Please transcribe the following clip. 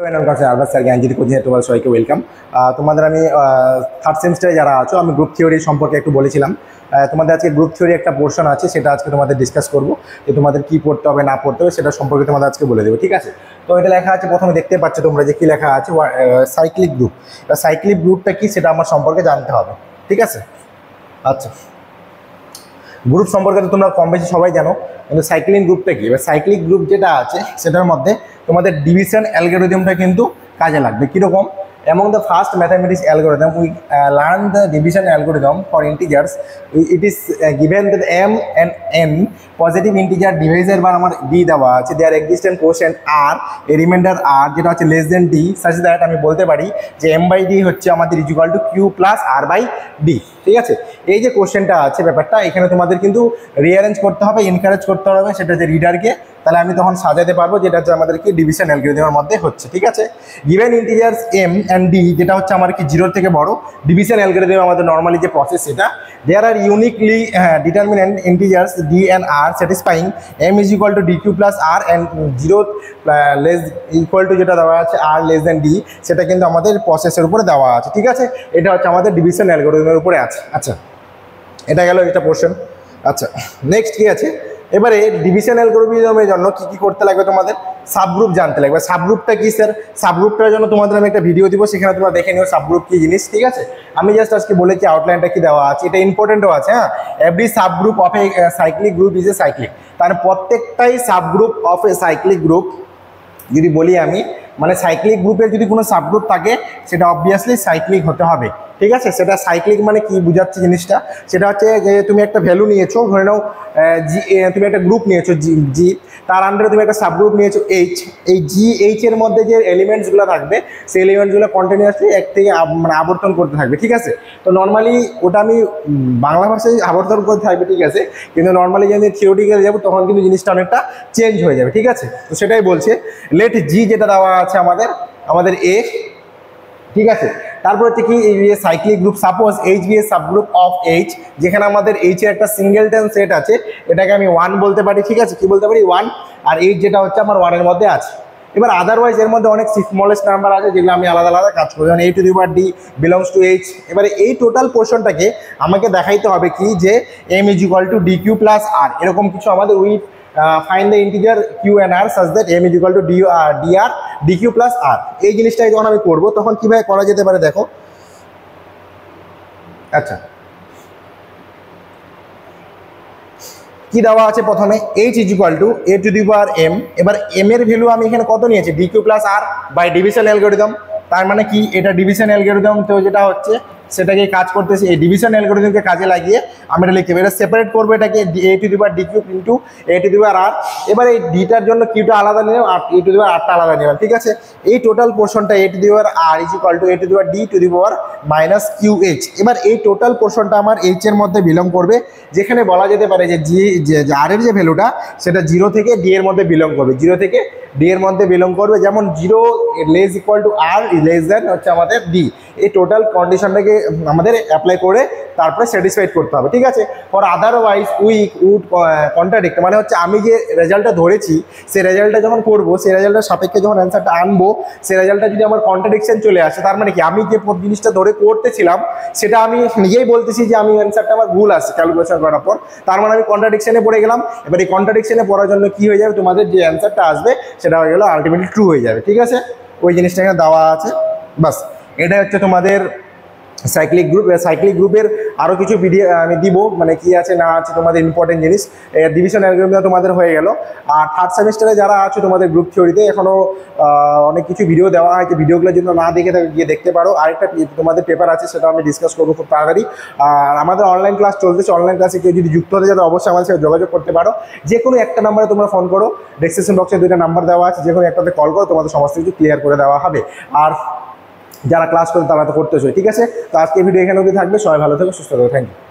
তোমাদের সবাইকে ওয়েলকাম। তোমাদের আমি থার্ড সেমিস্টারে যারা আছো আমি গ্রুপ থিওরি সম্পর্কে একটু বলেছিলাম। তোমাদের আজকে গ্রুপ থিওরি একটা পোর্শন আছে, সেটা আজকে তোমাদের ডিসকাস করবো যে তোমাদের কী পড়তে হবে না পড়তে হবে সেটা সম্পর্কে তোমাদের আজকে বলে দেবো, ঠিক আছে? তো এটা লেখা আছে, প্রথমে দেখতে পাচ্ছ তোমরা যে কী লেখা আছে, সাইক্লিক গ্রুপ। সাইক্লিক গ্রুপটা কি সেটা আমার সম্পর্কে জানতে হবে, ঠিক আছে? আচ্ছা, গ্রুপ সম্পর্কে তো তোমরা কম বেশি সবাই জানো, কিন্তু সাইক্লিক গ্রুপটা কি? এবার সাইক্লিক গ্রুপ যেটা আছে সেটার মধ্যে তোমাদের ডিভিশন অ্যালগরিদমটা কিন্তু কাজে লাগবে। কীরকম? Among the first mathematics algorithm, we learn the division algorithm for integers. It is given that m and n positive integer divisor বার আমার d দেওয়া আছে, there existent quotient r, a remainder r যেটা হচ্ছে less than d, such that আমি বলতে পারি যে m by d হচ্ছে আমাদের is equal to q plus r by d, ঠিক আছে? এই যে কোশ্চেনটা আছে ব্যাপারটা, এখানে তোমাদের কিন্তু রিঅ্যারেঞ্জ করতে হবে, এনকারেজ করতে হবে সেটা যে রিডারকে, তাহলে আমি তখন সাজাতে পারবো যেটা হচ্ছে আমাদের কি ডিভিশন অ্যালগরিদমের মধ্যে হচ্ছে, ঠিক আছে? Given integers m and d যেটা হচ্ছে আমার কি জিরোর থেকে বড়, ডিভিশন অ্যালগরিদম আমাদের নর্মালি যে প্রসেস সেটা, there are uniquely determinant integers d and r satisfying m is equal to dq plus r and 0 less equal to যেটা দেওয়া আছে r less than d, সেটা কিন্তু আমাদের প্রসেসের উপরে দেওয়া আছে, ঠিক আছে? এটা হচ্ছে আমাদের ডিভিশন অ্যালগরিদমের উপরে আছে। আচ্ছা, এটা গেল এটা পোর্শন। আচ্ছা, নেক্সট কি আছে? এবারে ডিভিশন অ্যালগরিদমের জন্য কি কি করতে লাগবে? তোমাদের সাবগ্রুপ জানতে লাগবে। সাবগ্রুপটা কি স্যার? সাবগ্রুপটার জন্য তোমাদের আমি একটা ভিডিও দিব, সেখানে তোমরা দেখে নিও সাবগ্রুপ কি জিনিস, ঠিক আছে? আমি জাস্ট আজকে বলেছি আউটলাইনটা কি দেওয়া আছে, এটা ইম্পর্টেন্টও আছে। হ্যাঁ, every subgroup of A cyclic group is a cyclic, তার প্রত্যেকটাই subgroup of A cyclic group যদি বলি আমি, মানে সাইক্লিক গ্রুপের যদি কোনো সাবগ্রুপ থাকে সেটা অবভিয়াসলি সাইক্লিক হতে হবে, ঠিক আছে? সেটা সাইক্লিক মানে কি বুঝাচ্ছে জিনিসটা? সেটা হচ্ছে যে তুমি একটা ভ্যালু নিয়েছো, ধরে নাও তুমি একটা গ্রুপ নিয়েছো জি, তার আন্ডারে তুমি একটা সাবগ্রুপ নিয়েছো এইচ, এই জি এইচ এর মধ্যে যে এলিমেন্টসগুলো থাকবে সেই এলিমেন্টসগুলো কন্টিনিউয়াসলি এক থেকে মানে আবর্তন করতে থাকবে, ঠিক আছে? তো নর্মালি ওটা আমি বাংলা ভাষায় আবর্তন করতে থাকবে, ঠিক আছে? কিন্তু নর্মালি যদি থিওরিটিক্যাল যাবো তখন কিন্তু জিনিসটা অনেকটা চেঞ্জ হয়ে যাবে, ঠিক আছে? তো সেটাই বলছে, লেট জি যেটা দেওয়া আছে আমাদের এ, ঠিক আছে? তারপর হচ্ছে কি cyclic group, suppose H be a subgroup of H, যেখানে আমাদের এইচ এর একটা সিঙ্গেলটন সেট আছে, এটাকে আমি 1 বলতে পারি, ঠিক আছে? কি বলতে পারি? 1। আর এইচ যেটা হচ্ছে আমার 1 এর মধ্যে আছে। এবার আদারওয়াইজ এর মধ্যে অনেক স্মলেস্ট নাম্বার আছে যেগুলো আমি আলাদা আলাদা কাজ করি, যেমন a to the power d belongs to h। এবারে এই টোটাল পোর্শনটাকে আমাকে দেখাইতে হবে কি যে m is equal to dq plus r, এরকম কিছু আমাদের with find the integer q and r such that m is equal to dr dq plus r। এই জিনিসটাই যখন আমি করব তখন কিভাবে করা যেতে পারে দেখো। আচ্ছা, কি দেওয়া আছে প্রথমে? h is equal to a to the power m। এবার m এর ভ্যালু আমি এখানে কত নিয়েছি? dq plus r by division algorithm. তার মানে কি এটা ডিভিশন অ্যালগরিদম, তো যেটা হচ্ছে সেটাকে কাজ করতেছে, এই ডিভিশন অ্যালগরিদমকে কাজে লাগিয়ে আমি এটা লিখতে পারি। এটা সেপারেট করবো এটাকে a to the power d cube into a to the power r। এবার এই ডিটার জন্য কিউটা আলাদা নিলাম আর a টু দি পাওয়ার rটা আলাদা নিলাম, ঠিক আছে? এই টোটাল পোর্শনটা a to the power r is equal to a to the power d to the power minus qh। এবার এই টোটাল পোর্শনটা আমার h এর মধ্যে বিলং করবে, যেখানে বলা যেতে পারে যে r এর যে ভ্যালুটা সেটা 0 থেকে d এর মধ্যে বিলং করবে, 0 থেকে d এর মধ্যে বিলং করবে। যেমন 0 less equal two r less than হচ্ছে আমাদের d। এই টোটাল কন্ডিশনটাকে আমাদের অ্যাপ্লাই করে তারপরে স্যাটিসফাইড করতে হবে, ঠিক আছে? ফর আদারওয়াইজ উড কন্ট্রাডিক্ট, মানে হচ্ছে আমি যে রেজাল্টটা ধরেছি সেই রেজাল্টটা যখন করবো, সেই রেজাল্টের সাপেক্ষে যখন অ্যান্সারটা আনবো, সেই রেজাল্টটা যদি আমার কন্ট্রাডিকশন চলে আসে, তার মানে কি আমি যে জিনিসটা ধরে করতেছিলাম সেটা আমি নিজেই বলতেছি যে আমি অ্যান্সারটা আমার ভুল আসছে ক্যালকুলেশন করার পর, তার মানে আমি কন্ট্রাডিকশনে পড়ে গেলাম। এবার এই কন্ট্রাডিকশনে পড়ার জন্য কি হয়ে যাবে? তোমাদের যে অ্যান্সারটা আসবে সেটা হয়ে গেলো আলটিমেটলি ট্রু হয়ে যাবে, ঠিক আছে? ওই জিনিসটা এখানে দেওয়া আছে, বাস। এটা হচ্ছে তোমাদের সাইক্লিক গ্রুপ। সাইক্লিক গ্রুপের আরও কিছু ভিডিও আমি দিব, মানে কি আছে না আছে তোমাদের ইম্পর্টেন্ট জিনিস। ডিভিশন অ্যালগরিদম তোমাদের হয়ে গেল। আর থার্ড সেমিস্টারে যারা আছো তোমাদের গ্রুপ থিওরিতে এখনও অনেক কিছু ভিডিও দেওয়া হয়, ভিডিওগুলো যদি না দেখে থাকে গিয়ে দেখতে পারো। আরেকটা তোমাদের পেপার আছে, সেটা আমি ডিসকাস করবো খুব তাড়াতাড়ি। আর আমাদের অনলাইন ক্লাস চলতেছে, অনলাইন ক্লাসে কেউ যদি যুক্ত হতে যাবে অবশ্যই আমার সাথে যোগাযোগ করতে পারো। যে কোনো একটা নাম্বারে তোমরা ফোন করো, ডেসক্রিপশন বক্সে 2টা নাম্বার দেওয়া আছে, যে কোনো একটাতে কল করো, তোমাদের সমস্ত কিছু ক্লিয়ার করে দেওয়া হবে। আর যারা ক্লাস করে তারা তো করতেছে, ঠিক আছে? তো আজকে ভিডিও এখানে অবধি থাকবে। সবাই ভালো থেকো, সুস্থ থাকো, থ্যাংক ইউ।